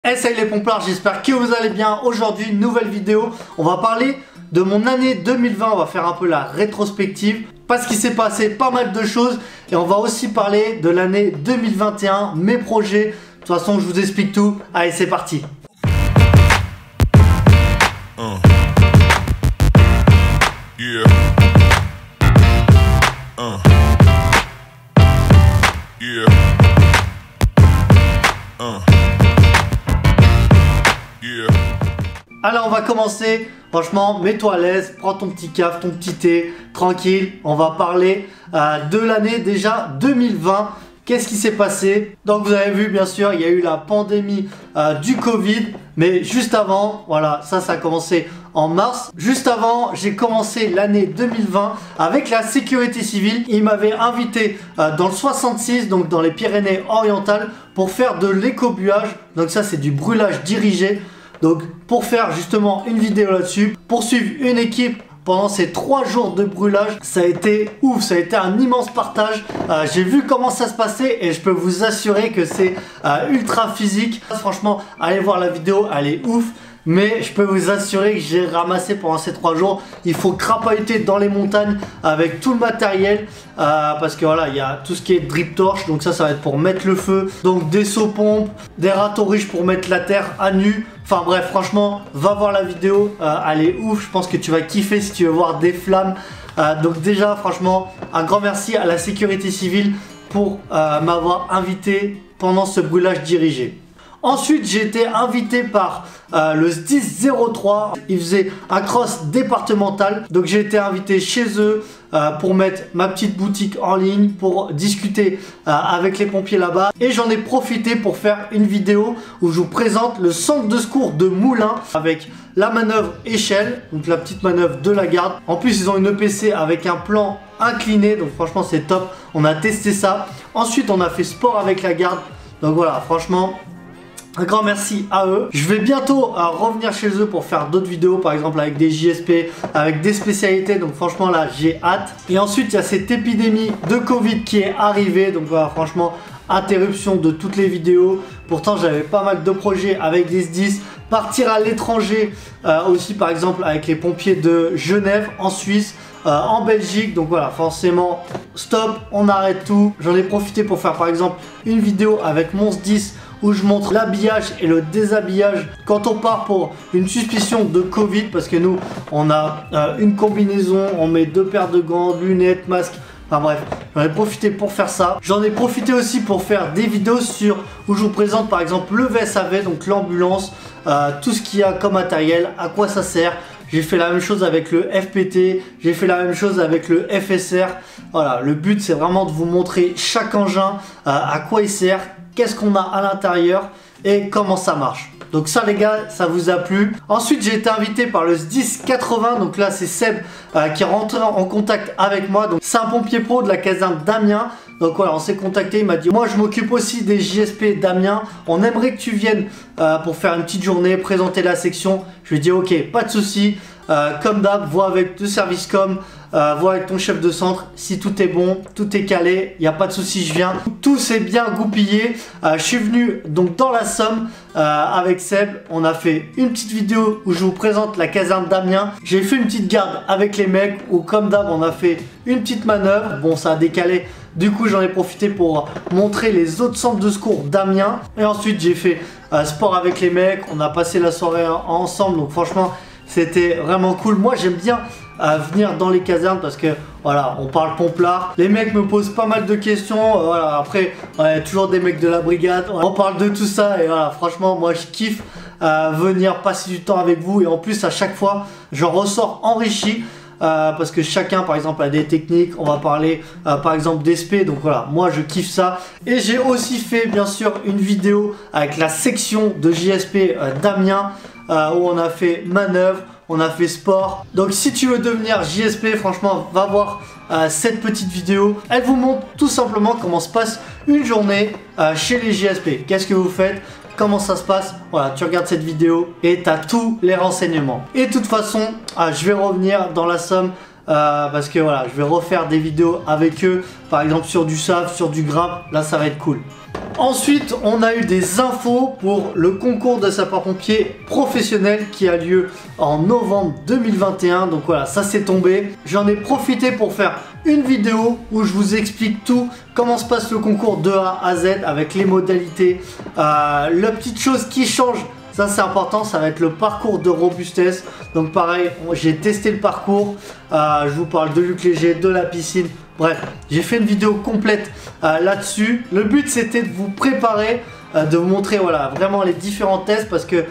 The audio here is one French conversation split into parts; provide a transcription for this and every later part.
Hey, salut les pomplards, j'espère que vous allez bien. Aujourd'hui, nouvelle vidéo. On va parler de mon année 2020. On va faire un peu la rétrospective parce qu'il s'est passé pas mal de choses. Et on va aussi parler de l'année 2021, mes projets. De toute façon, je vous explique tout. Allez, c'est parti. Yeah. Yeah. Yeah. Alors, on va commencer. Franchement, mets-toi à l'aise, prends ton petit café, ton petit thé, tranquille. On va parler de l'année déjà 2020. Qu'est-ce qui s'est passé? Donc vous avez vu, bien sûr, il y a eu la pandémie du Covid. Mais juste avant, voilà, ça a commencé en mars. Juste avant, j'ai commencé l'année 2020 avec la sécurité civile. Ils m'avaient invité dans le 66, donc dans les Pyrénées-Orientales, pour faire de l'écobuage. Donc ça, c'est du brûlage dirigé. Donc pour faire justement une vidéo là-dessus, poursuivre une équipe pendant ces 3 jours de brûlage, ça a été ouf, ça a été un immense partage. J'ai vu comment ça se passait et je peux vous assurer que c'est ultra physique. Franchement, allez voir la vidéo, elle est ouf. Mais je peux vous assurer que j'ai ramassé pendant ces 3 jours. Il faut crapahuter dans les montagnes avec tout le matériel. Parce que voilà, il y a tout ce qui est drip torche. Donc ça va être pour mettre le feu. Donc des seaux-pompes, des râteaux riches pour mettre la terre à nu. Enfin bref, franchement, va voir la vidéo. Elle est ouf. Je pense que tu vas kiffer si tu veux voir des flammes. Donc déjà, franchement, un grand merci à la sécurité civile pour m'avoir invité pendant ce brûlage dirigé. Ensuite, j'ai été invité par le SDIS 03. Ils faisaient un cross départemental. Donc, j'ai été invité chez eux pour mettre ma petite boutique en ligne, pour discuter avec les pompiers là-bas. Et j'en ai profité pour faire une vidéo où je vous présente le centre de secours de Moulins avec la manœuvre échelle, donc la petite manœuvre de la garde. En plus, ils ont une EPC avec un plan incliné. Donc, franchement, c'est top. On a testé ça. Ensuite, on a fait sport avec la garde. Donc, voilà, franchement... un grand merci à eux. Je vais bientôt revenir chez eux pour faire d'autres vidéos, par exemple avec des JSP, avec des spécialités. Donc franchement là, j'ai hâte. Et ensuite, il y a cette épidémie de Covid qui est arrivée. Donc voilà, franchement, interruption de toutes les vidéos. Pourtant, j'avais pas mal de projets avec des SDIS. Partir à l'étranger aussi, par exemple avec les pompiers de Genève, en Suisse. En Belgique, donc voilà, forcément stop, on arrête tout. J'en ai profité pour faire par exemple une vidéo avec mon SDIS où je montre l'habillage et le déshabillage quand on part pour une suspicion de Covid, parce que nous on a une combinaison, on met 2 paires de gants, lunettes, masques. Enfin bref, j'en ai profité pour faire ça. J'en ai profité aussi pour faire des vidéos où je vous présente par exemple le VSAV, donc l'ambulance, tout ce qu'il y a comme matériel, à quoi ça sert. J'ai fait la même chose avec le FPT, j'ai fait la même chose avec le FSR. Voilà, le but c'est vraiment de vous montrer chaque engin, à quoi il sert, qu'est-ce qu'on a à l'intérieur et comment ça marche. Donc ça les gars, ça vous a plu. Ensuite j'ai été invité par le SDIS 80, donc là c'est Seb qui est rentré en contact avec moi. Donc c'est un pompier pro de la caserne d'Amiens. Donc voilà, on s'est contacté, il m'a dit moi je m'occupe aussi des JSP d'Amiens, on aimerait que tu viennes pour faire une petite journée, présenter la section. Je lui ai dit ok, pas de souci. Comme d'hab, vois avec le service com, vois avec ton chef de centre si tout est bon, tout est calé, il n'y a pas de souci, je viens. Tout s'est bien goupillé. Je suis venu donc dans la Somme avec Seb. On a fait une petite vidéo où je vous présente la caserne d'Amiens. J'ai fait une petite garde avec les mecs où comme d'hab on a fait une petite manœuvre. Bon, ça a décalé. Du coup, j'en ai profité pour montrer les autres centres de secours d'Amiens. Et ensuite, j'ai fait sport avec les mecs. On a passé la soirée ensemble. Donc franchement, c'était vraiment cool. Moi, j'aime bien venir dans les casernes parce que voilà, on parle pomplard. Les mecs me posent pas mal de questions. Voilà, après, il y a toujours des mecs de la brigade. On parle de tout ça et voilà, franchement, moi, je kiffe venir passer du temps avec vous. Et en plus, à chaque fois, j'en ressors enrichi. Parce que chacun par exemple a des techniques. On va parler par exemple d'ESP. Donc voilà, moi je kiffe ça. Et j'ai aussi fait bien sûr une vidéo avec la section de JSP d'Amiens où on a fait manœuvre, on a fait sport. Donc si tu veux devenir JSP, franchement va voir cette petite vidéo. Elle vous montre tout simplement comment se passe une journée chez les JSP. Qu'est-ce que vous faites? Comment ça se passe? Voilà, tu regardes cette vidéo et tu as tous les renseignements. Et de toute façon, je vais revenir dans la Somme parce que voilà, je vais refaire des vidéos avec eux, par exemple sur du SAF, sur du grappe. Là, ça va être cool. Ensuite, on a eu des infos pour le concours de sapeurs-pompiers professionnels qui a lieu en novembre 2021. Donc voilà, ça c'est tombé. J'en ai profité pour faire une vidéo où je vous explique tout, comment se passe le concours de A à Z avec les modalités. La petite chose qui change, ça c'est important, ça va être le parcours de robustesse. Donc pareil, j'ai testé le parcours, je vous parle de Luc Léger, de la piscine. Bref, j'ai fait une vidéo complète là-dessus. Le but c'était de vous préparer, de vous montrer voilà, vraiment les différents tests parce que,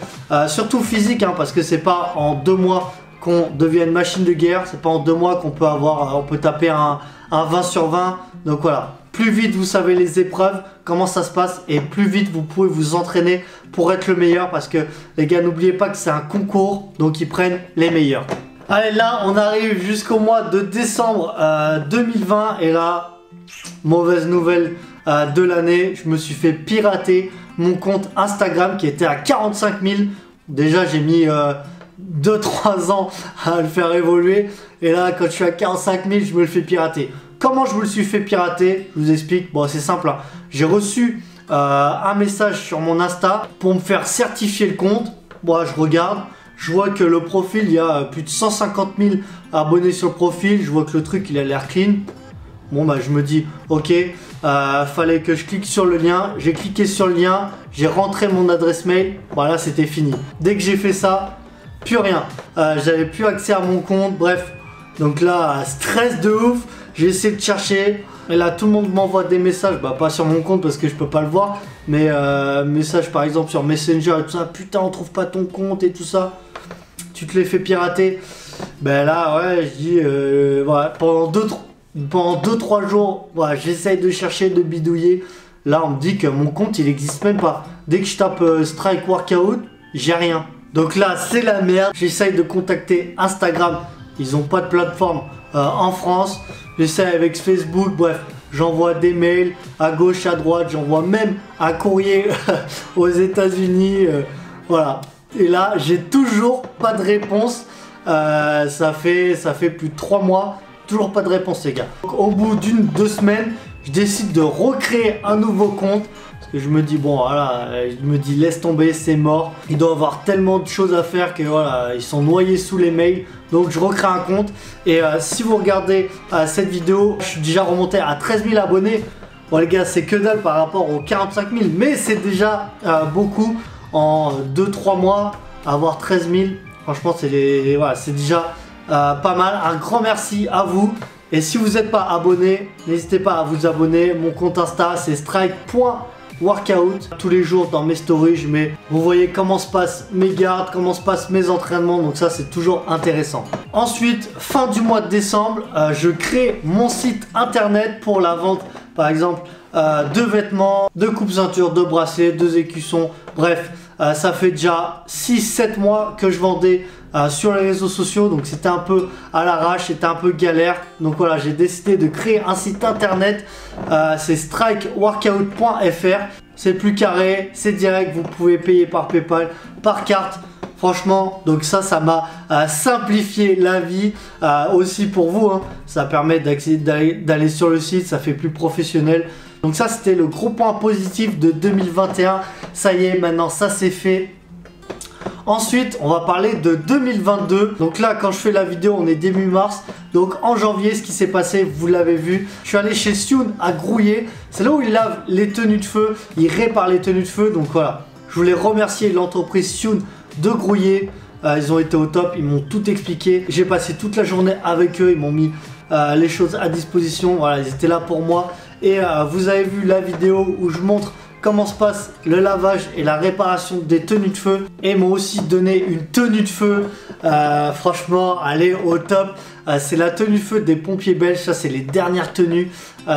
surtout physique, hein, parce que c'est pas en 2 mois qu'on devient une machine de guerre, c'est pas en 2 mois qu'on peut avoir, on peut taper un 20 sur 20. Donc voilà, plus vite vous savez les épreuves, comment ça se passe et plus vite vous pouvez vous entraîner pour être le meilleur parce que les gars n'oubliez pas que c'est un concours, donc ils prennent les meilleurs. Allez, là on arrive jusqu'au mois de décembre 2020 et là, mauvaise nouvelle de l'année, je me suis fait pirater mon compte Instagram qui était à 45 000. Déjà j'ai mis 2-3 ans à le faire évoluer et là quand je suis à 45 000 je me le fais pirater. Comment je me le suis fait pirater? Je vous explique, bon c'est simple, hein. J'ai reçu un message sur mon Insta pour me faire certifier le compte. Moi je regarde, je vois que le profil, il y a plus de 150 000 abonnés sur le profil, je vois que le truc il a l'air clean. Bon bah je me dis ok, fallait que je clique sur le lien, j'ai cliqué sur le lien, j'ai rentré mon adresse mail, voilà c'était fini. Dès que j'ai fait ça, plus rien, j'avais plus accès à mon compte, bref. Donc là, stress de ouf, j'ai essayé de chercher, et là tout le monde m'envoie des messages, bah pas sur mon compte parce que je peux pas le voir, mais messages par exemple sur Messenger et tout ça, putain on trouve pas ton compte et tout ça, tu te les fais pirater. Ben là ouais, je dis, voilà, pendant 2-3 jours, voilà, j'essaye de chercher, de bidouiller. Là on me dit que mon compte il existe même pas. Dès que je tape Strike Workout, j'ai rien. Donc là c'est la merde. J'essaye de contacter Instagram, ils ont pas de plateforme en France. J'essaye avec Facebook, bref, j'envoie des mails à gauche, à droite, j'envoie même un courrier aux États-Unis, voilà. Et là j'ai toujours pas de réponse. Ça fait plus de 3 mois. Toujours pas de réponse les gars. Donc, au bout d'1-2 semaines, je décide de recréer un nouveau compte. Parce que je me dis bon voilà, je me dis laisse tomber, c'est mort. Il doit avoir tellement de choses à faire que voilà, ils sont noyés sous les mails. Donc je recrée un compte. Et si vous regardez cette vidéo, je suis déjà remonté à 13 000 abonnés. Bon les gars, c'est que dalle par rapport aux 45 000. Mais c'est déjà beaucoup. En 2-3 mois, avoir 13 000, franchement c'est voilà, déjà... pas mal, un grand merci à vous. Et si vous n'êtes pas abonné, n'hésitez pas à vous abonner. Mon compte Insta c'est strike.workout. Tous les jours dans mes stories je mets, vous voyez comment se passent mes gardes, comment se passent mes entraînements. Donc ça c'est toujours intéressant. Ensuite, fin du mois de décembre, je crée mon site internet pour la vente par exemple de vêtements, de coupe-ceinture, de bracelets, de écussons. Bref, ça fait déjà 6-7 mois que je vendais sur les réseaux sociaux, donc c'était un peu à l'arrache, c'était un peu galère. Donc voilà, j'ai décidé de créer un site internet, c'est strikeworkout.fr. C'est plus carré, c'est direct, vous pouvez payer par PayPal, par carte. Franchement, donc ça m'a simplifié la vie aussi pour vous, hein. Ça permet d'aller sur le site, ça fait plus professionnel. Donc ça c'était le gros point positif de 2021. Ça y est, maintenant ça c'est fait. Ensuite, on va parler de 2022. Donc là, quand je fais la vidéo, on est début mars. Donc en janvier, ce qui s'est passé, vous l'avez vu. Je suis allé chez Sioun à Grouillé. C'est là où il lave les tenues de feu. Il répare les tenues de feu. Donc voilà, je voulais remercier l'entreprise Sioun de Grouillé. Ils ont été au top. Ils m'ont tout expliqué. J'ai passé toute la journée avec eux. Ils m'ont mis les choses à disposition. Voilà, ils étaient là pour moi. Et vous avez vu la vidéo où je montre comment se passe le lavage et la réparation des tenues de feu. Et m'ont aussi donné une tenue de feu. Franchement, elle est au top. C'est la tenue de feu des pompiers belges. Ça, c'est les dernières tenues.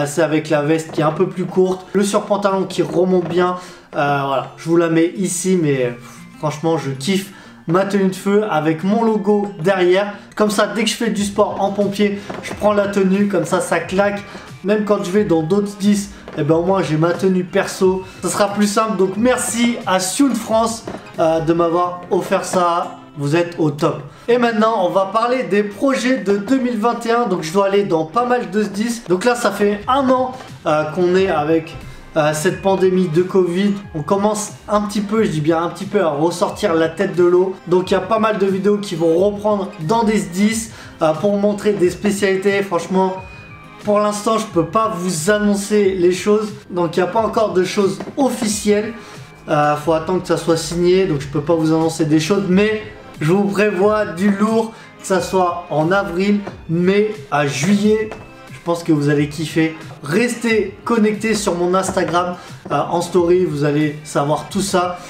C'est avec la veste qui est un peu plus courte. Le surpantalon qui remonte bien. Voilà, je vous la mets ici. Mais franchement, je kiffe ma tenue de feu avec mon logo derrière. Comme ça, dès que je fais du sport en pompier, je prends la tenue. Comme ça claque. Même quand je vais dans d'autres 10, et ben au moins j'ai ma tenue perso. Ça sera plus simple. Donc merci à Sioun France de m'avoir offert ça. Vous êtes au top. Et maintenant on va parler des projets de 2021. Donc je dois aller dans pas mal de 10. Donc là ça fait un an qu'on est avec cette pandémie de Covid, on commence un petit peu, je dis bien un petit peu, à ressortir la tête de l'eau. Donc il y a pas mal de vidéos qui vont reprendre dans des 10 pour montrer des spécialités. Franchement, pour l'instant, je peux pas vous annoncer les choses. Donc il n'y a pas encore de choses officielles. Faut attendre que ça soit signé, donc je peux pas vous annoncer des choses. Mais je vous prévois du lourd, que ça soit en avril, mai, à juillet. Je pense que vous allez kiffer. Restez connectés sur mon Instagram en story, vous allez savoir tout ça.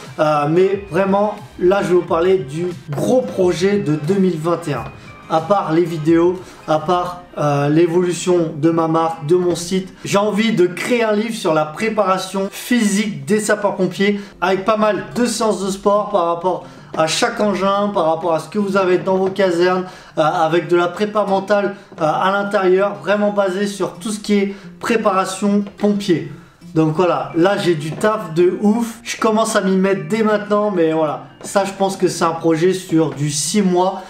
Mais vraiment, là, je vais vous parler du gros projet de 2021. À part les vidéos, à part l'évolution de ma marque, de mon site, j'ai envie de créer un livre sur la préparation physique des sapeurs-pompiers avec pas mal de séances de sport par rapport à chaque engin, par rapport à ce que vous avez dans vos casernes, avec de la prépa mentale à l'intérieur, vraiment basé sur tout ce qui est préparation pompier. Donc voilà, là j'ai du taf de ouf, je commence à m'y mettre dès maintenant, mais voilà, ça je pense que c'est un projet sur du 6 mois,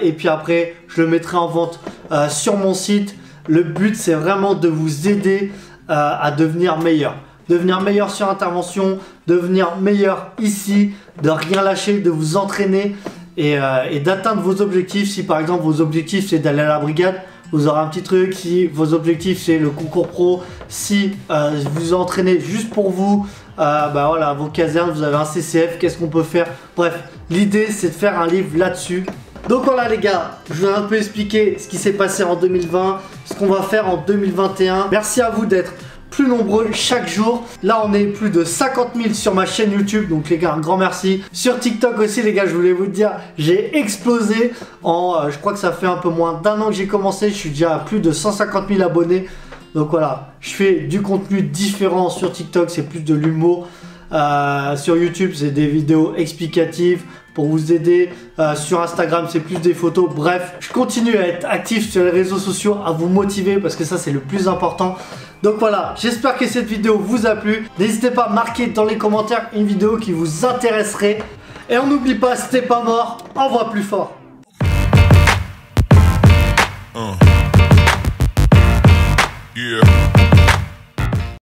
et puis après je le mettrai en vente sur mon site. Le but c'est vraiment de vous aider à devenir meilleur. Devenir meilleur sur intervention, devenir meilleur ici, de rien lâcher, de vous entraîner et d'atteindre vos objectifs. Si par exemple vos objectifs c'est d'aller à la brigade, vous aurez un petit truc. Si vos objectifs c'est le concours pro, si vous vous entraînez juste pour vous, bah voilà, vos casernes, vous avez un CCF, qu'est-ce qu'on peut faire? Bref, l'idée c'est de faire un livre là-dessus. Donc voilà les gars, je vous ai un peu expliqué ce qui s'est passé en 2020, ce qu'on va faire en 2021. Merci à vous d'être plus nombreux chaque jour. Là on est plus de 50 000 sur ma chaîne YouTube, donc les gars un grand merci. Sur TikTok aussi les gars, je voulais vous dire, j'ai explosé en je crois que ça fait un peu moins d'1 an que j'ai commencé. Je suis déjà à plus de 150 000 abonnés. Donc voilà, je fais du contenu différent sur TikTok, c'est plus de l'humour. Sur YouTube c'est des vidéos explicatives pour vous aider. Sur Instagram c'est plus des photos. Bref, je continue à être actif sur les réseaux sociaux, à vous motiver parce que ça c'est le plus important. Donc voilà, j'espère que cette vidéo vous a plu. N'hésitez pas à marquer dans les commentaires une vidéo qui vous intéresserait. Et on n'oublie pas, si t'es pas mort, envoie plus fort.